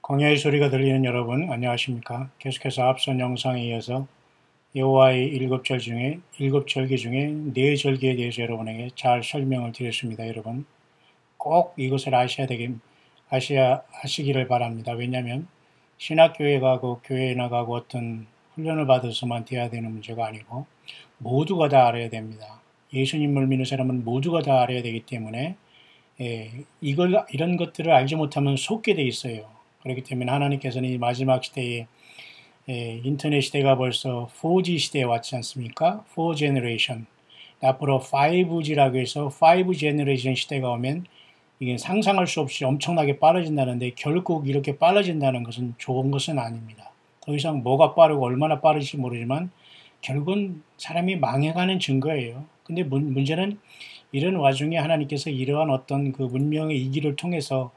광야의 소리가 들리는 여러분, 안녕하십니까? 계속해서 앞선 영상에 이어서 여호와의 일곱 절기 중에 네 절기에 대해서 여러분에게 잘 설명을 드렸습니다. 여러분, 꼭 이것을 아시기를 바랍니다. 왜냐하면 신학교에 가고 교회에 나가고 어떤 훈련을 받아서만 돼야 되는 문제가 아니고 모두가 다 알아야 됩니다. 예수님을 믿는 사람은 모두가 다 알아야 되기 때문에 이런 것들을 알지 못하면 속게 돼 있어요. 그렇기 때문에 하나님께서는 이 마지막 시대에 인터넷 시대가 벌써 4G 시대에 왔지 않습니까? 4 제너레이션. 앞으로 5G라고 해서 5 제너레이션 시대가 오면 이게 상상할 수 없이 엄청나게 빠르진다는데 결국 이렇게 빨라진다는 것은 좋은 것은 아닙니다. 더 이상 뭐가 빠르고 얼마나 빠를지 모르지만 결국은 사람이 망해가는 증거예요. 근데 문제는 이런 와중에 하나님께서 이러한 어떤 그 문명의 이기를 통해서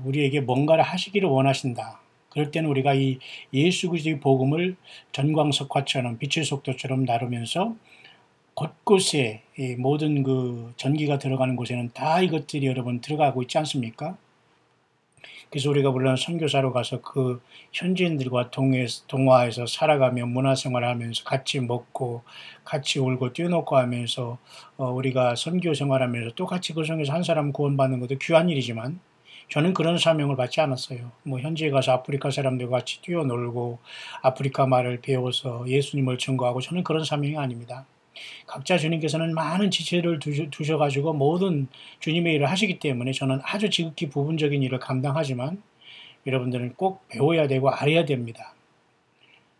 우리에게 뭔가를 하시기를 원하신다. 그럴 때는 우리가 이 예수 그리스도의 복음을 전광석화처럼 빛의 속도처럼 나르면서 곳곳에 이 모든 그 전기가 들어가는 곳에는 다 이것들이 여러분 들어가고 있지 않습니까? 그래서 우리가 물론 선교사로 가서 그 현지인들과 동화해서 살아가며 문화생활을 하면서 같이 먹고 같이 울고 뛰어놓고 하면서 우리가 선교 생활하면서 똑같이 그 중에서 한 사람 구원받는 것도 귀한 일이지만 저는 그런 사명을 받지 않았어요. 뭐 현지에 가서 아프리카 사람들과 같이 뛰어놀고 아프리카 말을 배워서 예수님을 증거하고 저는 그런 사명이 아닙니다. 각자 주님께서는 많은 지체를 두셔가지고 모든 주님의 일을 하시기 때문에 저는 아주 지극히 부분적인 일을 감당하지만 여러분들은 꼭 배워야 되고 알아야 됩니다.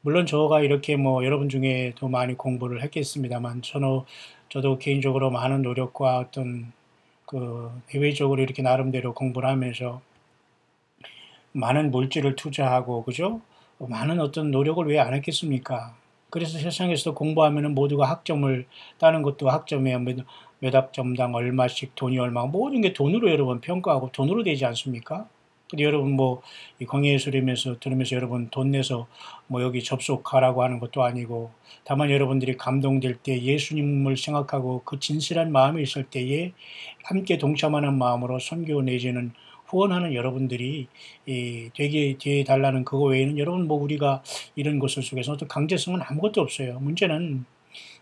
물론 저가 이렇게 뭐 여러분 중에 더 많이 공부를 했겠습니다만 저도 개인적으로 많은 노력과 어떤 그 대외적으로 이렇게 나름대로 공부를 하면서 많은 물질을 투자하고 그죠? 많은 어떤 노력을 왜 안 했겠습니까? 그래서 세상에서 공부하면 모두가 학점을 따는 것도 학점에 몇 학점당 얼마씩 돈이 얼마 모든 게 돈으로 여러분 평가하고 돈으로 되지 않습니까? 근데 여러분 뭐 이 광야의 소리면서 들으면서 여러분 돈 내서 뭐 여기 접속하라고 하는 것도 아니고 다만 여러분들이 감동될 때 예수님을 생각하고 그 진실한 마음이 있을 때에 함께 동참하는 마음으로 선교 내지는 후원하는 여러분들이 되게 달라는 그거 외에는 여러분 뭐 우리가 이런 것을 속에서 어떤 강제성은 아무것도 없어요. 문제는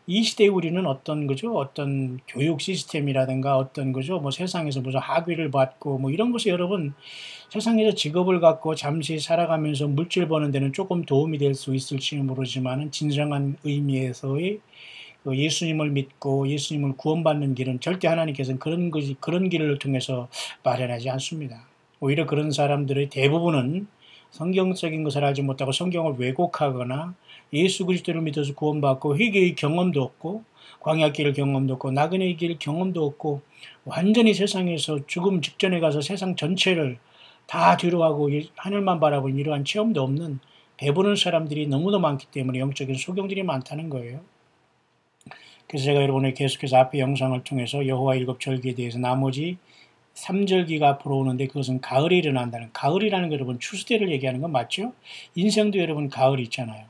이 시대에 우리는 어떤 거죠? 어떤 교육 시스템이라든가 어떤 거죠? 뭐 세상에서 무슨 학위를 받고 뭐 이런 것이 여러분 세상에서 직업을 갖고 잠시 살아가면서 물질 버는 데는 조금 도움이 될 수 있을지는 모르지만 진정한 의미에서의 예수님을 믿고 예수님을 구원받는 길은 절대 하나님께서는 그런 길을 통해서 마련하지 않습니다. 오히려 그런 사람들의 대부분은 성경적인 것을 알지 못하고 성경을 왜곡하거나 예수 그리스도를 믿어서 구원받고 회개의 경험도 없고 광야길 경험도 없고 나그네의 길 경험도 없고 완전히 세상에서 죽음 직전에 가서 세상 전체를 다 뒤로하고 하늘만 바라보는 이러한 체험도 없는 배부른 사람들이 너무나 많기 때문에 영적인 소경들이 많다는 거예요. 그래서 제가 여러분에게 계속해서 앞의 영상을 통해서 여호와 일곱 절기에 대해서 나머지 3절기가 앞으로 오는데 그것은 가을에 일어난다는 가을이라는 거 여러분 추수때를 얘기하는 건 맞죠? 인생도 여러분 가을이 있잖아요.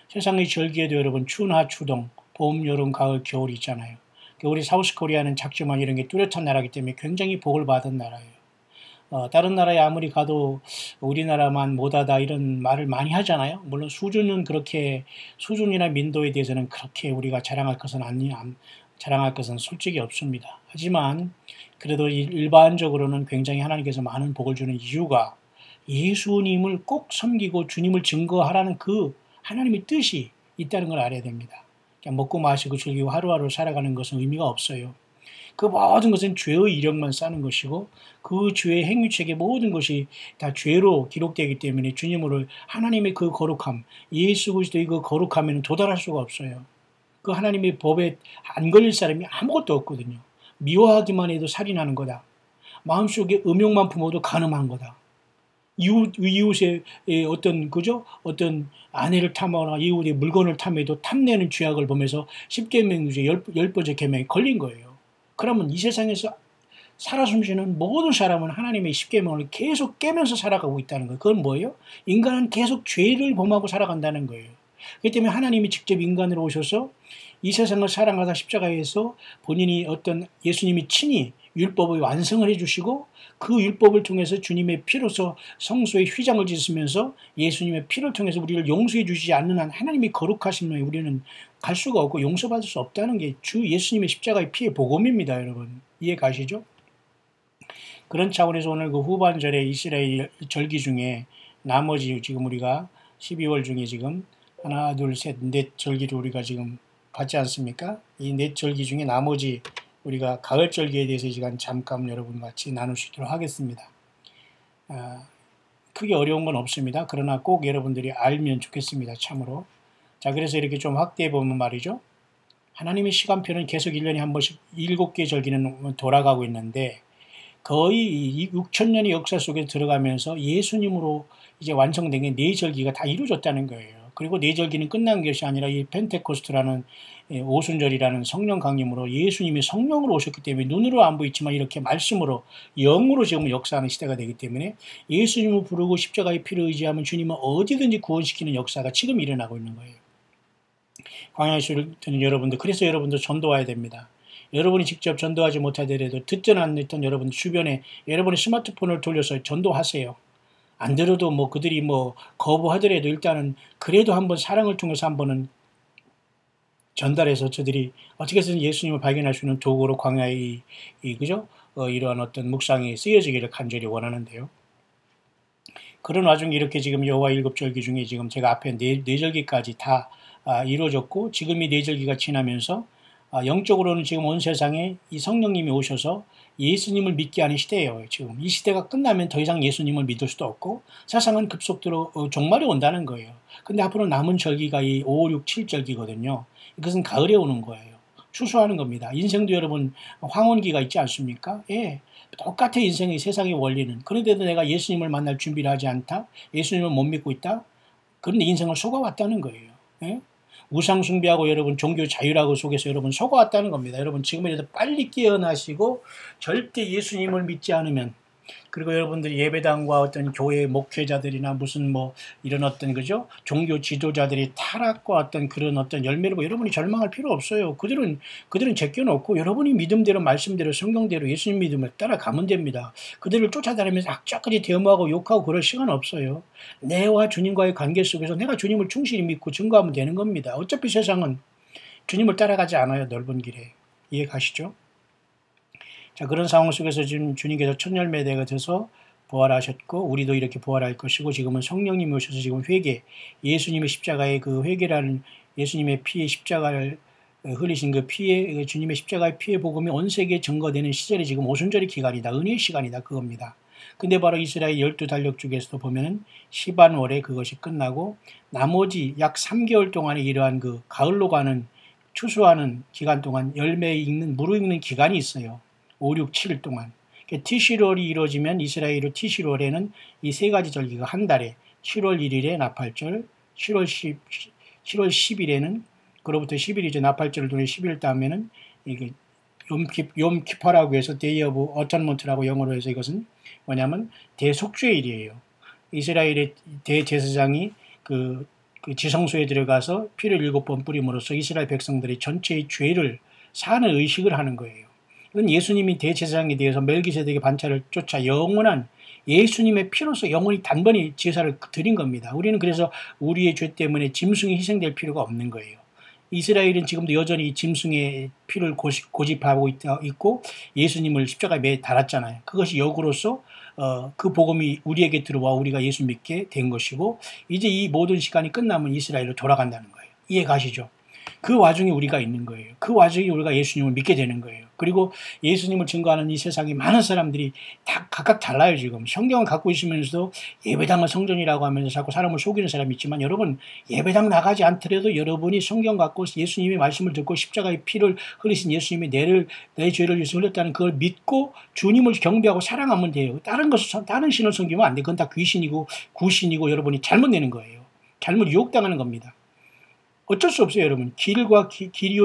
세상의 절기에도 여러분 추나 추동 봄, 여름, 가을, 겨울이 있잖아요. 우리 사우스코리아는 작지만 이런 게 뚜렷한 나라이기 때문에 굉장히 복을 받은 나라예요. 다른 나라에 아무리 가도 우리나라만 못하다 이런 말을 많이 하잖아요. 물론 수준이나 민도에 대해서는 그렇게 우리가 자랑할 것은 솔직히 없습니다. 하지만 그래도 일반적으로는 굉장히 하나님께서 많은 복을 주는 이유가 예수님을 꼭 섬기고 주님을 증거하라는 그 하나님의 뜻이 있다는 걸 알아야 됩니다. 그냥 먹고 마시고 즐기고 하루하루 살아가는 것은 의미가 없어요. 그 모든 것은 죄의 이력만 쌓는 것이고 그 죄의 행위책의 모든 것이 다 죄로 기록되기 때문에 주님으로 하나님의 그 거룩함, 예수 그리스도의 그 거룩함에는 도달할 수가 없어요. 그 하나님의 법에 안 걸릴 사람이 아무것도 없거든요. 미워하기만 해도 살인하는 거다. 마음속에 음욕만 품어도 간음한 거다. 이웃의 어떤 아내를 탐하거나 이웃의 물건을 탐해도 탐내는 죄악을 보면서 10계명 중에 10번째 계명에 걸린 거예요. 그러면 이 세상에서 살아 숨쉬는 모든 사람은 하나님의 10계명을 계속 깨면서 살아가고 있다는 거예요. 그건 뭐예요? 인간은 계속 죄를 범하고 살아간다는 거예요. 그렇기 때문에 하나님이 직접 인간으로 오셔서 이 세상을 사랑하다 십자가에서 본인이 어떤 예수님이 친히 율법의 완성을 해주시고 그 율법을 통해서 주님의 피로서 성소에 휘장을 짓으면서 예수님의 피를 통해서 우리를 용서해 주시지 않는 한 하나님이 거룩하신 분에 우리는 갈 수가 없고 용서받을 수 없다는 게 주 예수님의 십자가의 피의 복음입니다. 여러분 이해 가시죠? 그런 차원에서 오늘 그 후반절에 이스라엘 절기 중에 나머지 지금 우리가 12월 중에 지금 하나 둘 셋 넷 절기를 우리가 지금 받지 않습니까? 이 넷 절기 중에 나머지 우리가 가을 절기에 대해서 이 시간 잠깐 여러분과 같이 나눌 수 있도록 하겠습니다. 크게 어려운 건 없습니다. 그러나 꼭 여러분들이 알면 좋겠습니다. 참으로. 자, 그래서 이렇게 좀 확대해 보면 말이죠. 하나님의 시간표는 계속 1년에 한 번씩 7개 절기는 돌아가고 있는데 거의 6천년의 역사 속에 들어가면서 예수님으로 이제 완성된 게 4절기가 다 이루어졌다는 거예요. 그리고 4절기는 끝난 것이 아니라 이 펜테코스트라는 오순절이라는 성령 강림으로 예수님이 성령으로 오셨기 때문에 눈으로 안 보이지만 이렇게 말씀으로 영으로 지금 역사하는 시대가 되기 때문에 예수님을 부르고 십자가의 피를 의지하면 주님은 어디든지 구원시키는 역사가 지금 일어나고 있는 거예요. 광야에 있는 여러분들, 그래서 여러분들 전도 와야 됩니다. 여러분이 직접 전도하지 못하더라도 듣든 안 듣든 여러분 주변에 여러분의 스마트폰을 돌려서 전도하세요. 안 들어도 뭐 그들이 뭐 거부하더라도 일단은 그래도 한번 사랑을 통해서 한번은 전달해서 저들이 어떻게 해서든 예수님을 발견할 수 있는 도구로 광야의 그죠? 이러한 어떤 묵상이 쓰여지기를 간절히 원하는데요. 그런 와중에 이렇게 지금 여호와 7절기 중에 지금 제가 앞에 4절기까지 다 이루어졌고 지금 이 4절기가 지나면서 영적으로는 지금 온 세상에 이 성령님이 오셔서 예수님을 믿게 하는 시대예요. 지금 이 시대가 끝나면 더 이상 예수님을 믿을 수도 없고 세상은 급속도로 종말이 온다는 거예요. 근데 앞으로 남은 절기가 이 5, 6, 7절기거든요. 이것은 가을에 오는 거예요. 추수하는 겁니다. 인생도 여러분 황혼기가 있지 않습니까? 예, 똑같아 인생의 세상의 원리는. 그런데도 내가 예수님을 만날 준비를 하지 않다? 예수님을 못 믿고 있다? 그런데 인생을 속아왔다는 거예요. 예? 우상 숭배하고 여러분 종교 자유라고 속에서 여러분 속아왔다는 겁니다. 여러분 지금이라도 빨리 깨어나시고 절대 예수님을 믿지 않으면 그리고 여러분들이 예배당과 어떤 교회 목회자들이나 무슨 뭐 이런 어떤 그죠 종교 지도자들이 타락과 어떤 그런 어떤 열매를 보고 여러분이 절망할 필요 없어요. 그들은 제껴놓고 여러분이 믿음대로 말씀대로 성경대로 예수님 믿음을 따라가면 됩니다. 그들을 쫓아다니면서 악착같이 대모하고 욕하고 그럴 시간 없어요. 내와 주님과의 관계 속에서 내가 주님을 충실히 믿고 증거하면 되는 겁니다. 어차피 세상은 주님을 따라가지 않아요. 넓은 길에. 이해 가시죠? 자, 그런 상황 속에서 지금 주님께서 첫 열매대가 돼서 부활하셨고 우리도 이렇게 부활할 것이고 지금은 성령님이 오셔서 지금 회개, 예수님의 십자가의 그 회개라는 예수님의 피의 십자가를 흘리신 그 피의 주님의 십자가의 피의 복음이 온 세계에 증거되는 시절이 지금 오순절의 기간이다. 은혜의 시간이다. 그겁니다. 근데 바로 이스라엘 12달력 중에서도 보면은 시반월에 그것이 끝나고 나머지 약 3개월 동안에 이러한 그 가을로 가는 추수하는 기간 동안 열매 익는 무르익는 기간이 있어요. 5, 6, 7일 동안. 티시롤이 이루어지면 이스라엘의 티시롤에는 이 세 가지 절기가 한 달에 7월 1일에 나팔절, 7월 10일에는 그로부터 10일이죠. 나팔절을 통해 10일 다음에는 이게 욤키퍼라고 해서 데이 오브 어턴먼트라고 영어로 해서 이것은 뭐냐면 대속죄의 일이에요. 이스라엘의 대제사장이 그 지성소에 들어가서 피를 7번 뿌림으로써 이스라엘 백성들의 전체의 죄를 사는 의식을 하는 거예요. 이건 예수님이 대제사장에 대해서 멜기세덱의 반차를 쫓아 영원한 예수님의 피로서 영원히 단번에 제사를 드린 겁니다. 우리는 그래서 우리의 죄 때문에 짐승이 희생될 필요가 없는 거예요. 이스라엘은 지금도 여전히 짐승의 피를 고집하고 있고 예수님을 십자가에 매 달았잖아요. 그것이 역으로서 그 복음이 우리에게 들어와 우리가 예수 믿게 된 것이고 이제 이 모든 시간이 끝나면 이스라엘로 돌아간다는 거예요. 이해 가시죠? 그 와중에 우리가 있는 거예요. 그 와중에 우리가 예수님을 믿게 되는 거예요. 그리고 예수님을 증거하는 이 세상에 많은 사람들이 다 각각 달라요. 지금 성경을 갖고 있으면서도 예배당을 성전이라고 하면서 자꾸 사람을 속이는 사람이 있지만 여러분 예배당 나가지 않더라도 여러분이 성경 갖고 예수님의 말씀을 듣고 십자가의 피를 흘리신 예수님이 내 죄를 위해서 흘렸다는 그걸 믿고 주님을 경배하고 사랑하면 돼요. 다른 신을 섬기면 안 돼. 그건 다 귀신이고 구신이고 여러분이 잘못 내는 거예요. 잘못 유혹당하는 겁니다. 어쩔 수 없어요, 여러분. 길이요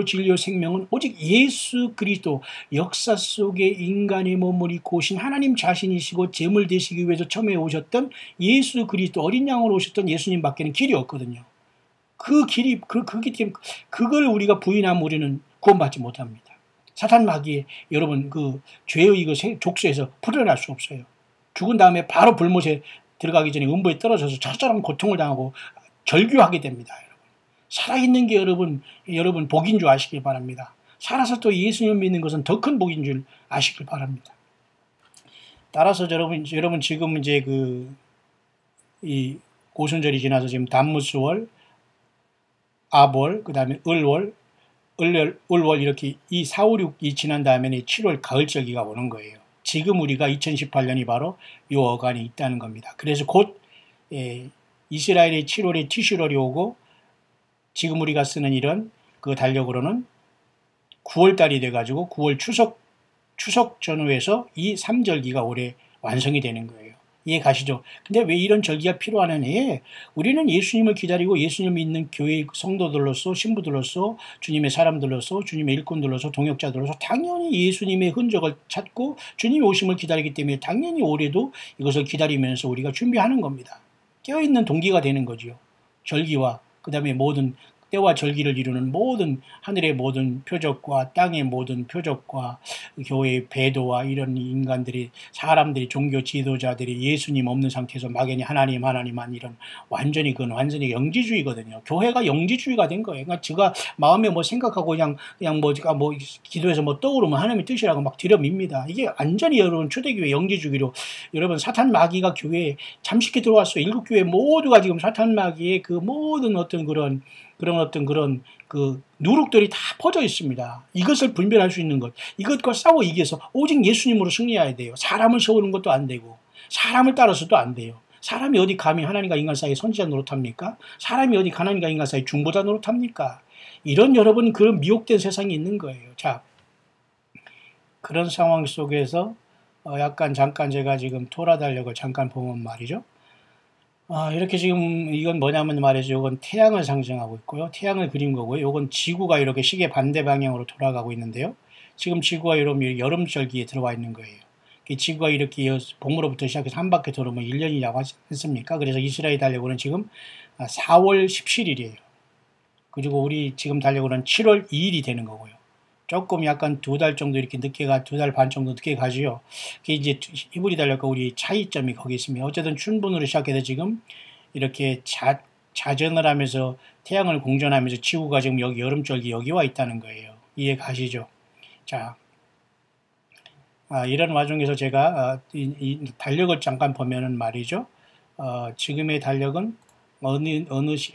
진리요 생명은 오직 예수 그리스도 역사 속에 인간의 몸을 입고 오신 하나님 자신이시고 제물 되시기 위해서 처음에 오셨던 예수 그리스도 어린 양으로 오셨던 예수님밖에는 길이 없거든요. 그 길이 그렇기 때문에 그걸 우리가 부인하면 우리는 구원받지 못합니다. 사탄 마귀에 여러분 그 죄의 그 족쇄에서 풀어날 수 없어요. 죽은 다음에 바로 불못에 들어가기 전에 음부에 떨어져서 처절한 고통을 당하고 절규하게 됩니다. 여러분. 살아있는 게 여러분 복인 줄 아시길 바랍니다. 살아서 또 예수님 믿는 것은 더 큰 복인 줄 아시길 바랍니다. 따라서 여러분 지금 이제 이 오순절이 지나서 지금 단무스월, 아월, 그 다음에 을월 이렇게 이 4, 5, 6이 지난 다음에는 7월 가을절기가 오는 거예요. 지금 우리가 2018년이 바로 이 어간이 있다는 겁니다. 그래서 곧 이스라엘의 7월에 티슈월이 오고 지금 우리가 쓰는 이런 그 달력으로는 9월달이 돼가지고 9월 추석 전후에서 이 3절기가 올해 완성이 되는 거예요. 이해 가시죠? 근데 왜 이런 절기가 필요하느냐? 우리는 예수님을 기다리고 예수님을 믿는 교회 성도들로서 신부들로서 주님의 사람들로서 주님의 일꾼들로서 동역자들로서 당연히 예수님의 흔적을 찾고 주님의 오심을 기다리기 때문에 당연히 올해도 이것을 기다리면서 우리가 준비하는 겁니다. 깨어있는 동기가 되는 거죠. 절기와 그 다음에 모든 때와 절기를 이루는 모든 하늘의 모든 표적과 땅의 모든 표적과 교회의 배도와 이런 인간들이 사람들이 종교 지도자들이 예수님 없는 상태에서 막연히 하나님만 이런 완전히 그건 완전히 영지주의거든요. 교회가 영지주의가 된 거예요. 그러니까 제가 마음에 뭐 생각하고 그냥 제가 뭐 기도해서 뭐 떠오르면 하나님의 뜻이라고 막 들여밉니다. 이게 완전히 여러분 초대교회 영지주의로 여러분 사탄 마귀가 교회에 잠식해 들어왔어요. 일곱 교회 모두가 지금 사탄 마귀의 그 모든 어떤 그런 그 누룩들이 다 퍼져 있습니다. 이것을 분별할 수 있는 것, 이것과 싸워 이겨서 오직 예수님으로 승리해야 돼요. 사람을 세우는 것도 안 되고 사람을 따라서도 안 돼요. 사람이 어디 감히 하나님과 인간 사이에 선지자 노릇합니까? 사람이 어디 하나님과 인간 사이에 중보자 노릇합니까? 이런 여러분 그런 미혹된 세상이 있는 거예요. 자, 그런 상황 속에서 약간 잠깐 제가 지금 토라 달력을 잠깐 보면 말이죠. 이렇게 지금 이건 뭐냐면 말이죠. 이건 태양을 상징하고 있고요. 태양을 그린 거고요. 이건 지구가 이렇게 시계 반대 방향으로 돌아가고 있는데요. 지금 지구가 이러면 여름절기에 들어와 있는 거예요. 지구가 이렇게 봄으로부터 시작해서 한 바퀴 돌으면 1년이라고 했습니까? 그래서 이스라엘 달력으로는 지금 4월 17일이에요. 그리고 우리 지금 달력으로는 7월 2일이 되는 거고요. 조금 약간 2달 정도 이렇게 늦게 2달 반 정도 늦게 가지요. 그게 이제 히브리 달력과 우리 차이점이 거기 있습니다. 어쨌든 춘분으로 시작해서 지금 이렇게 자전을 하면서 태양을 공전하면서 지구가 지금 여기 여름절기 여기 와 있다는 거예요. 이해 가시죠? 자, 이런 와중에서 제가 이 달력을 잠깐 보면은 말이죠. 지금의 달력은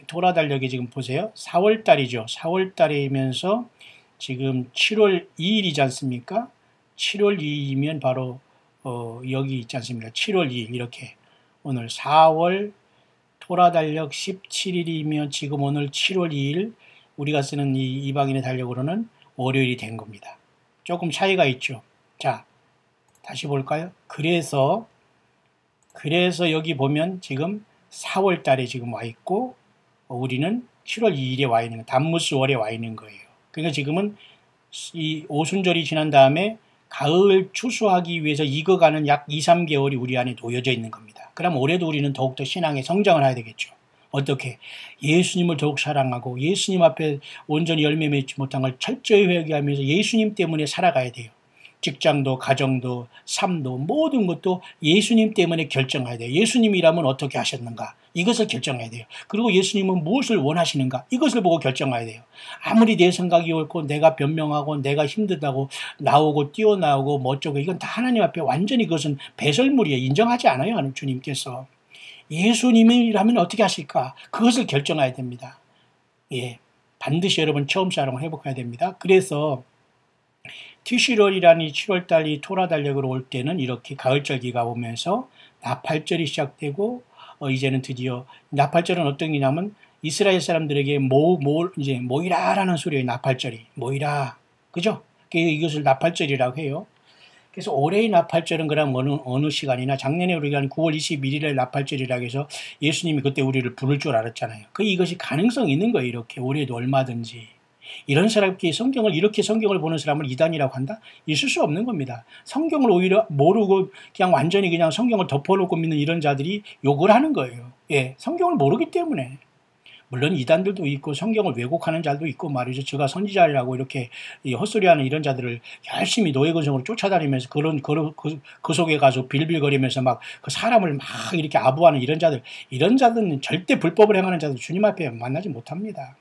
토라 달력이 지금 보세요. 4월 달이죠. 4월 달이면서 지금 7월 2일이지 않습니까? 7월 2일이면 바로 여기 있지 않습니까? 7월 2일 이렇게 오늘 4월 토라 달력 17일이면 지금 오늘 7월 2일 우리가 쓰는 이 이방인의 달력으로는 월요일이 된 겁니다. 조금 차이가 있죠. 자, 다시 볼까요? 그래서 여기 보면 지금 4월 달에 지금 와 있고 우리는 7월 2일에 와 있는 단무스월에 와 있는 거예요. 그러니까 지금은 이 오순절이 지난 다음에 가을 추수하기 위해서 익어가는 약 2, 3개월이 우리 안에 놓여져 있는 겁니다. 그럼 올해도 우리는 더욱더 신앙에 성장을 해야 되겠죠. 어떻게? 예수님을 더욱 사랑하고 예수님 앞에 온전히 열매 맺지 못한 걸 철저히 회개하면서 예수님 때문에 살아가야 돼요. 직장도 가정도 삶도 모든 것도 예수님 때문에 결정해야 돼요. 예수님이라면 어떻게 하셨는가 이것을 결정해야 돼요. 그리고 예수님은 무엇을 원하시는가 이것을 보고 결정해야 돼요. 아무리 내 생각이 옳고 내가 변명하고 내가 힘들다고 나오고 뛰어나오고 뭐 어쩌고 이건 다 하나님 앞에 완전히 그것은 배설물이에요. 인정하지 않아요. 하나님 주님께서. 예수님이라면 어떻게 하실까 그것을 결정해야 됩니다. 예, 반드시 여러분 처음 촬영을 회복해야 됩니다. 그래서 티슈월이라는 7월달 이 토라 달력으로 올 때는 이렇게 가을절기가 오면서 나팔절이 시작되고 이제는 드디어 나팔절은 어떤 게냐면 이스라엘 사람들에게 이제 모이라라는 소리예요. 나팔절이 모이라 그죠? 이것을 나팔절이라고 해요. 그래서 올해의 나팔절은 그럼 어느 시간이나 작년에 우리가 한 9월 21일에 나팔절이라고 해서 예수님이 그때 우리를 부를 줄 알았잖아요. 이것이 가능성이 있는 거예요. 이렇게 올해도 얼마든지. 이런 사람께 이렇게 성경을 보는 사람을 이단이라고 한다? 있을 수 없는 겁니다. 성경을 오히려 모르고 그냥 완전히 그냥 성경을 덮어놓고 믿는 이런 자들이 욕을 하는 거예요. 예, 성경을 모르기 때문에. 물론 이단들도 있고 성경을 왜곡하는 자들도 있고 말이죠. 제가 선지자라고 이렇게 헛소리하는 이런 자들을 열심히 노예근성으로 쫓아다니면서 그 속에 가서 빌빌거리면서 막 그 사람을 막 이렇게 아부하는 이런 자들은 절대 불법을 행하는 자들 주님 앞에 만나지 못합니다.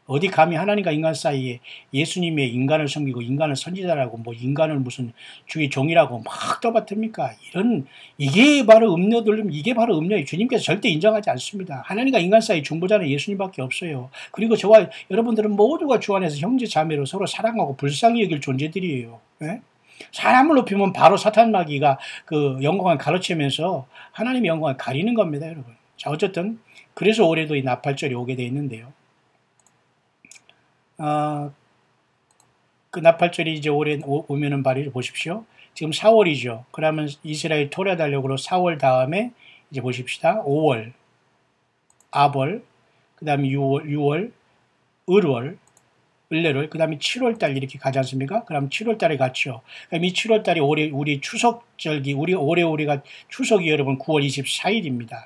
어디 감히 하나님과 인간 사이에 예수님의 인간을 섬기고 인간을 선지자라고 뭐 인간을 무슨 주의 종이라고 막 떠받듭니까? 이게 바로 음료들림, 이게 바로 음료예요. 주님께서 절대 인정하지 않습니다. 하나님과 인간 사이 중보자는 예수님밖에 없어요. 그리고 저와 여러분들은 모두가 주 안에서 형제 자매로 서로 사랑하고 불쌍히 여길 존재들이에요. 네? 사람을 높이면 바로 사탄 마귀가 그 영광을 가로채면서 하나님의 영광을 가리는 겁니다, 여러분. 자, 어쨌든 그래서 올해도 이 나팔절이 오게 돼 있는데요. 그 나팔절이 이제 올해 오면은 말이죠. 보십시오. 지금 4월이죠. 그러면 이스라엘 토라 달력으로 4월 다음에 이제 보십시다. 5월, 아벌, 그 다음에 6월, 을월, 을레월, 그 다음에 7월달 이렇게 가지 않습니까? 그럼 7월달에 갔죠. 그럼 이 7월달이 우리 추석절기, 우리가 추석이 여러분 9월 24일입니다.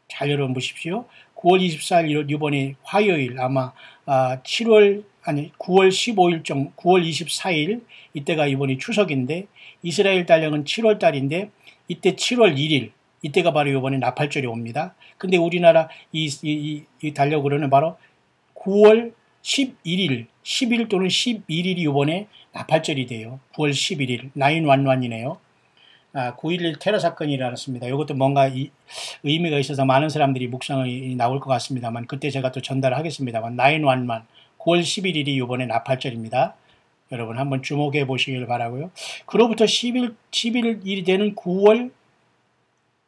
잘 여러분 보십시오. 9월 24일 이번에 화요일 아마 9월 15일 9월 24일 이때가 이번에 추석인데 이스라엘 달력은 7월 달인데 이때 7월 1일 이때가 바로 이번에 나팔절이 옵니다. 근데 우리나라 이 달력으로는 바로 9월 11일, 10일 또는 11일이 이번에 나팔절이 돼요. 9월 11일 911이네요. 9.11 테러 사건이 일어났습니다. 이것도 뭔가 의미가 있어서 많은 사람들이 묵상이 나올 것 같습니다만 그때 제가 또 전달을 하겠습니다만 911 9월 11일이 이번에 나팔절입니다. 여러분 한번 주목해 보시길 바라고요. 그로부터 11일이 되는 9월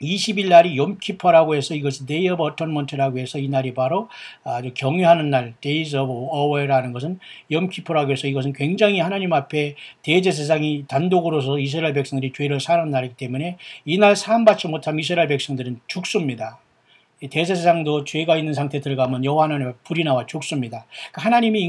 20일 날이 욤키퍼라고 해서 이것이 Day of Atonement라고 해서 이 날이 바로 아주 경유하는 날 Days of Awe라는 것은 욤키퍼라고 해서 이것은 굉장히 하나님 앞에 대제사장이 단독으로서 이스라엘 백성들이 죄를 사하는 날이기 때문에 이날 사함받지 못하면 이스라엘 백성들은 죽습니다. 대제사장도 죄가 있는 상태에 들어가면 여호와 하나님 앞에 불이 나와 죽습니다. 그러니까 하나님이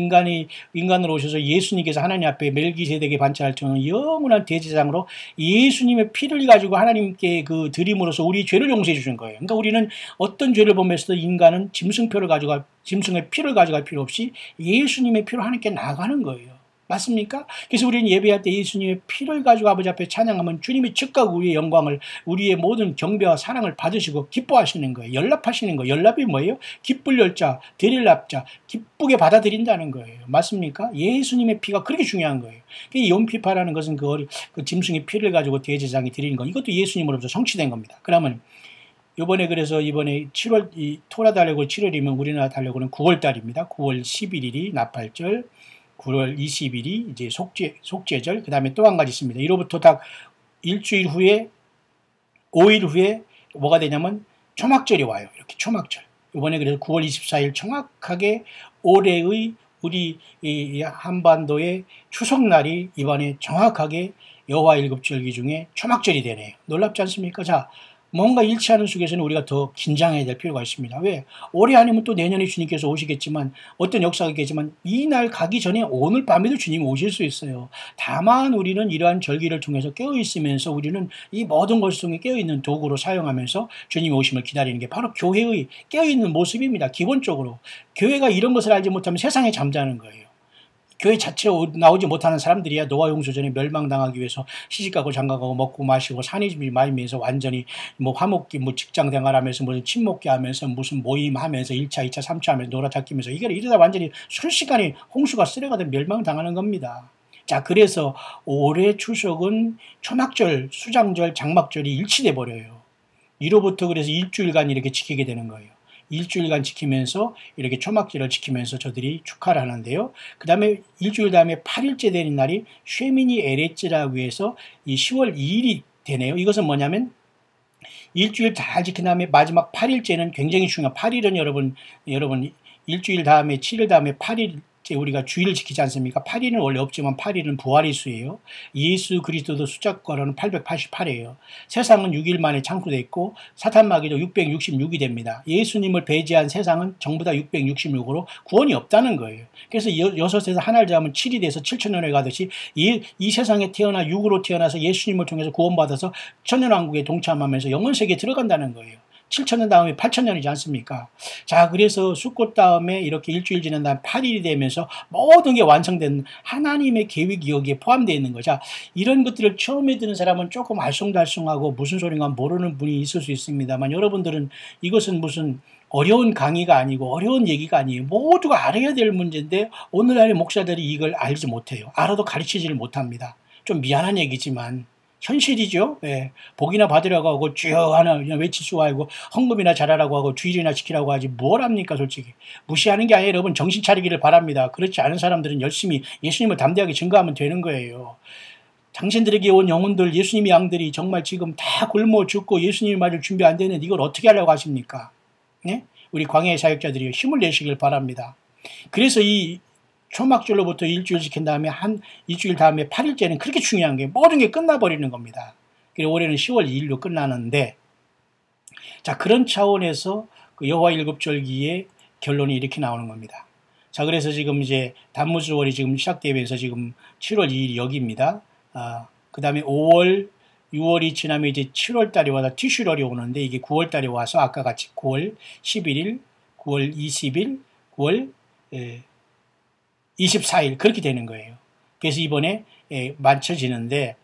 인간으로 오셔서 예수님께서 하나님 앞에 멜기세덱의 반차할 정은 영원한 대제사장으로 예수님의 피를 가지고 하나님께 그 드림으로써 우리 죄를 용서해 주신 거예요. 그러니까 우리는 어떤 죄를 범했어도 인간은 짐승의 피를 가져갈 필요 없이 예수님의 피로 하나님께 나가는 거예요. 맞습니까? 그래서 우리는 예배할 때 예수님의 피를 가지고 아버지 앞에 찬양하면 주님이 즉각 우리의 영광을 우리의 모든 경배와 사랑을 받으시고 기뻐하시는 거예요. 연락하시는 거예요. 연락이 뭐예요? 기쁠 열자, 드릴 납자, 기쁘게 받아들인다는 거예요. 맞습니까? 예수님의 피가 그렇게 중요한 거예요. 욤키파라는 것은 그 짐승의 피를 가지고 대제사장이 드리는 거 이것도 예수님으로부터 성취된 겁니다. 그러면 이번에 7월 이 토라 달력으로 7월이면 우리나라 달력으로는 9월 달입니다. 9월 11일이 나팔절 9월 20일이 이제 속죄절, 그 다음에 또 한 가지 있습니다. 이로부터 딱 일주일 후에, 5일 후에 뭐가 되냐면 초막절이 와요. 이렇게 초막절. 이번에 그래서 9월 24일 정확하게 올해의 우리 이 한반도의 추석날이 이번에 정확하게 여호와 일곱절기 중에 초막절이 되네요. 놀랍지 않습니까? 자, 뭔가 일치하는 속에서는 우리가 더 긴장해야 될 필요가 있습니다. 왜? 올해 아니면 또 내년에 주님께서 오시겠지만 어떤 역사가 있겠지만 이 날 가기 전에 오늘 밤에도 주님이 오실 수 있어요. 다만 우리는 이러한 절기를 통해서 깨어있으면서 우리는 이 모든 것 속에 깨어있는 도구로 사용하면서 주님이 오심을 기다리는 게 바로 교회의 깨어있는 모습입니다. 기본적으로. 교회가 이런 것을 알지 못하면 세상에 잠자는 거예요. 교회 자체에 나오지 못하는 사람들이야 노아 홍수전에 멸망당하기 위해서 시집가고 장가가고 먹고 마시고 산이집이 말미에서 완전히 뭐 화목기 뭐 직장 생활하면서 무슨 친목기 하면서 무슨 모임하면서 1차, 2차, 3차 하면서 놀아잡기면서 이러다 완전히 순식간에 홍수가 쓰레가 된 멸망당하는 겁니다. 자, 그래서 올해 추석은 초막절, 수장절, 장막절이 일치돼 버려요. 이로부터 그래서 일주일간 이렇게 지키게 되는 거예요. 일주일간 지키면서 이렇게 초막절을 지키면서 저들이 축하를 하는데요. 그 다음에 일주일 다음에 8일째 되는 날이 쉐미니 에레츠라고 해서 이 10월 2일이 되네요. 이것은 뭐냐면 일주일 잘 지킨 다음에 마지막 8일째는 굉장히 중요한 8일은 여러분 일주일 다음에 7일 다음에 8일 우리가 주일을 지키지 않습니까? 8일은 원래 없지만 8일은 부활의 수예요. 예수 그리스도도 숫자과로는 888이에요. 세상은 6일 만에 창조되어 있고 사탄마귀도 666이 됩니다. 예수님을 배제한 세상은 전부 다 666으로 구원이 없다는 거예요. 그래서 6에서 하나를 잡으면 7이 돼서 7천년에 가듯이 이 세상에 태어나 6으로 태어나서 예수님을 통해서 구원받아서 천년왕국에 동참하면서 영원세계에 들어간다는 거예요. 7,000년 다음에 8,000년이지 않습니까? 자, 그래서 숫꽃 다음에 이렇게 일주일 지난 다음 8일이 되면서 모든 게 완성된 하나님의 계획이 여기에 포함되어 있는 거죠. 이런 것들을 처음에 듣는 사람은 조금 알쏭달쏭하고 무슨 소린가 모르는 분이 있을 수 있습니다만, 여러분들은 이것은 무슨 어려운 강의가 아니고 어려운 얘기가 아니에요. 모두가 알아야 될 문제인데 오늘날의 목사들이 이걸 알지 못해요. 알아도 가르치지를 못합니다. 좀 미안한 얘기지만 현실이죠. 예. 복이나 받으라고 하고 주여 하나 그냥 외칠 수가 아니고 헌금이나 잘하라고 하고 주일이나 지키라고 하지 뭘 합니까 솔직히. 무시하는 게 아니라 여러분 정신 차리기를 바랍니다. 그렇지 않은 사람들은 열심히 예수님을 담대하게 증거하면 되는 거예요. 당신들에게 온 영혼들, 예수님의 양들이 정말 지금 다 굶어 죽고 예수님을 맞을 준비 안 되는 이걸 어떻게 하려고 하십니까? 네? 우리 광야의 사역자들이 힘을 내시길 바랍니다. 그래서 이 초막절로부터 일주일 지킨 다음에 한 일주일 다음에 8일째는 그렇게 중요한 게 모든 게 끝나버리는 겁니다. 그리고 올해는 10월 2일로 끝나는데, 자, 그런 차원에서 그 여호와 일곱절기의 결론이 이렇게 나오는 겁니다. 자, 그래서 지금 이제 단무주월이 지금 시작되면서 지금 7월 2일이 여기입니다. 그 다음에 5월, 6월이 지나면 이제 7월 달이 와서 티슈럴이 오는데, 이게 9월 달에 와서 아까 같이 9월 11일, 9월 20일, 9월 24일 그렇게 되는 거예요. 그래서 이번에 맞춰지는데,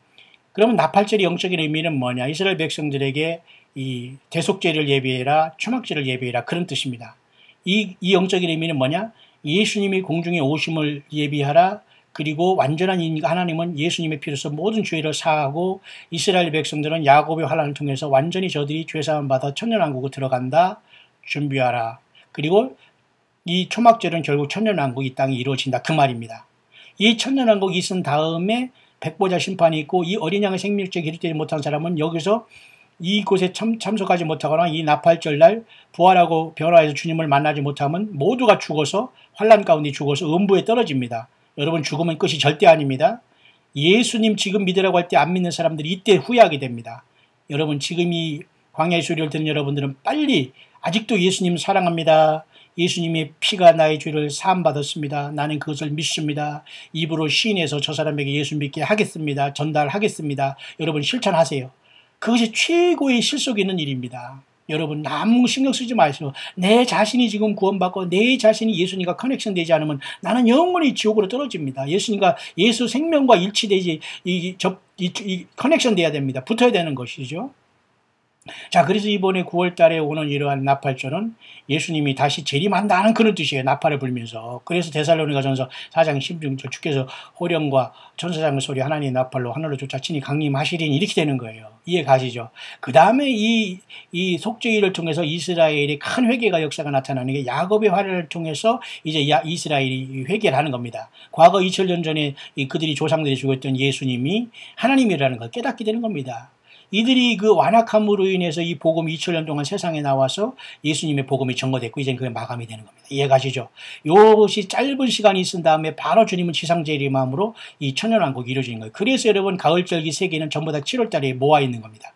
그러면 나팔절의 영적인 의미는 뭐냐? 이스라엘 백성들에게 이 대속죄를 예비해라, 초막절을 예비해라, 그런 뜻입니다. 이 영적인 의미는 뭐냐? 예수님이 공중에 오심을 예비하라. 그리고 완전한 하나님은 예수님의 피로서 모든 죄를 사하고 이스라엘 백성들은 야곱의 환난을 통해서 완전히 저들이 죄사함 받아 천년왕국으로 들어간다. 준비하라. 그리고 이 초막절은 결국 천년왕국 이 땅이 이루어진다. 그 말입니다. 이 천년왕국이 있은 다음에 백보자 심판이 있고 이 어린 양의 생명죄 기록되지 못한 사람은 여기서 이곳에 참석하지 못하거나 이 나팔절날 부활하고 변화해서 주님을 만나지 못하면 모두가 죽어서 환난 가운데 죽어서 음부에 떨어집니다. 여러분 죽으면 끝이 절대 아닙니다. 예수님 지금 믿으라고 할 때 안 믿는 사람들이 이때 후회하게 됩니다. 여러분 지금 이 광야의 소리를 듣는 여러분들은 빨리 아직도 예수님 사랑합니다. 예수님의 피가 나의 죄를 사함받았습니다. 나는 그것을 믿습니다. 입으로 시인해서 저 사람에게 예수 믿게 하겠습니다. 전달하겠습니다. 여러분 실천하세요. 그것이 최고의 실속 있는 일입니다. 여러분 아무 신경 쓰지 마세요. 내 자신이 지금 구원받고 내 자신이 예수님과 커넥션 되지 않으면 나는 영원히 지옥으로 떨어집니다. 예수 생명과 일치되지 이 커넥션 돼야 됩니다. 붙어야 되는 것이죠. 자, 그래서 이번에 9월 달에 오는 이러한 나팔절은 예수님이 다시 재림한다는 그런 뜻이에요. 나팔을 불면서. 그래서 데살로니가전서 4장 16절 주께서 호령과 천사장의 소리 하나님의 나팔로 하늘로 쫓아 친히 강림하시리니 이렇게 되는 거예요. 이해 가시죠? 그 다음에 이 속죄일을 통해서 이스라엘의 큰 회개가 역사가 나타나는 게 야곱의 활약을 통해서 이제 이스라엘이 회개를 하는 겁니다. 과거 2000년 전에 그들이 조상들이 죽었던 예수님이 하나님이라는 걸 깨닫게 되는 겁니다. 이들이 그 완악함으로 인해서 이 복음이 2000년 동안 세상에 나와서 예수님의 복음이 전거됐고 이제는 그게 마감이 되는 겁니다. 이해가시죠? 이것이 짧은 시간이 있은 다음에 바로 주님은 지상재림함으로 이 천년왕국이 이루어지는 거예요. 그래서 여러분 가을절기 3개는 전부 다 7월 달에 모아 있는 겁니다.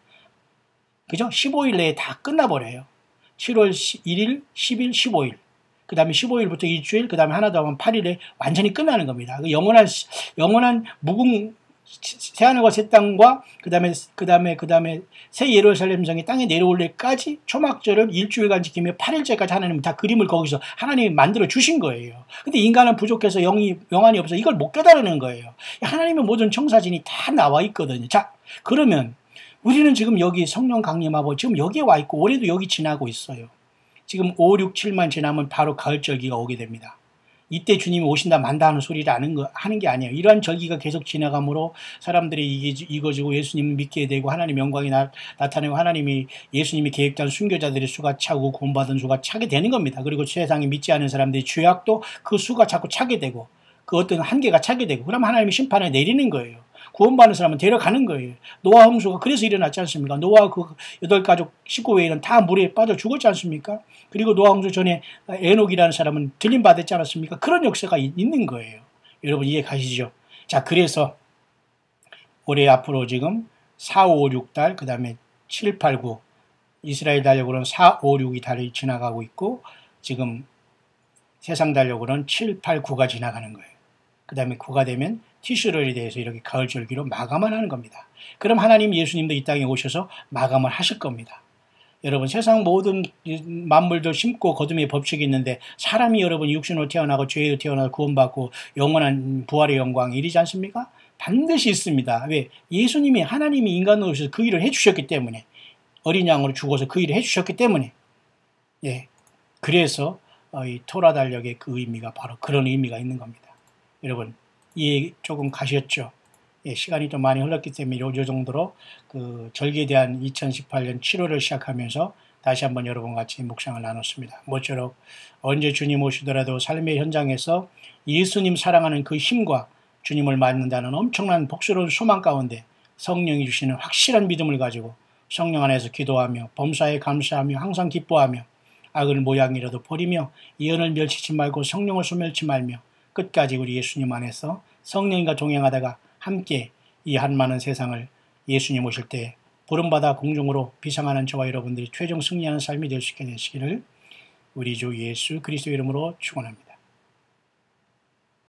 그죠? 15일 내에 다 끝나버려요. 7월 1일, 10일, 15일. 그 다음에 15일부터 일주일, 그 다음에 하나 더 하면 8일에 완전히 끝나는 겁니다. 영원한 무궁 새하늘과 새 땅과 그 다음에 새 예루살렘 성이 땅에 내려올 때까지 초막절을 일주일간 지키며 8일째까지 하나님은 다 그림을 거기서 하나님이 만들어 주신 거예요. 근데 인간은 부족해서 영안이 없어 이걸 못 깨달는 거예요. 하나님의 모든 청사진이 다 나와 있거든요. 자, 그러면 우리는 지금 여기 성령 강림하고 지금 여기에 와 있고 올해도 여기 지나고 있어요. 지금 5, 6, 7만 지나면 바로 가을절기가 오게 됩니다. 이때 주님이 오신다 만다 하는 소리를 하는 게 아니에요. 이러한 절기가 계속 지나감으로 사람들이 이거지고 예수님을 믿게 되고 하나님의 영광이 나타나고 하나님이 예수님이 계획한 순교자들의 수가 차고 구원받은 수가 차게 되는 겁니다. 그리고 세상에 믿지 않은 사람들의 죄악도 그 수가 자꾸 차게 되고 그 어떤 한계가 차게 되고 그러면 하나님이 심판을 내리는 거예요. 구원받는 사람은 데려가는 거예요. 노아 홍수가 그래서 일어났지 않습니까? 노아 그 8가족 식구 외에는 다 물에 빠져 죽었지 않습니까? 그리고 노아 홍수 전에 에녹이라는 사람은 들림받았지 않았습니까? 그런 역사가 있는 거예요. 여러분 이해 가시죠? 자, 그래서 올해 앞으로 지금 4, 5, 6달, 그 다음에 7, 8, 9 이스라엘 달력으로는 4, 5, 6이 달이 지나가고 있고 지금 세상 달력으로는 7, 8, 9가 지나가는 거예요. 그 다음에 9가 되면 티슈럴에 대해서 이렇게 가을절기로 마감을 하는 겁니다. 그럼 하나님 예수님도 이 땅에 오셔서 마감을 하실 겁니다. 여러분 세상 모든 만물도 심고 거둠의 법칙이 있는데 사람이 여러분 육신으로 태어나고 죄로 태어나서 구원받고 영원한 부활의 영광 이르지 않습니까? 반드시 있습니다. 왜? 예수님이 하나님이 인간으로 오셔서 그 일을 해주셨기 때문에 어린 양으로 죽어서 그 일을 해주셨기 때문에 예 그래서 이 토라 달력의 그 의미가 바로 그런 의미가 있는 겁니다. 여러분 이해 조금 가셨죠? 예, 시간이 또 많이 흘렀기 때문에 요 정도로 그 절기에 대한 2018년 7월을 시작하면서 다시 한번 여러분과 같이 묵상을 나눴습니다. 모쪼록 언제 주님 오시더라도 삶의 현장에서 예수님 사랑하는 그 힘과 주님을 맞는다는 엄청난 복스러운 소망 가운데 성령이 주시는 확실한 믿음을 가지고 성령 안에서 기도하며 범사에 감사하며 항상 기뻐하며 악을 모양이라도 버리며 예언을 멸치지 말고 성령을 소멸치 말며 끝까지 우리 예수님 안에서 성령과 동행하다가 함께 이 한많은 세상을 예수님 오실 때 부름받아 공중으로 비상하는 저와 여러분들이 최종 승리하는 삶이 될 수 있게 되시기를 우리 주 예수 그리스도 이름으로 축원합니다.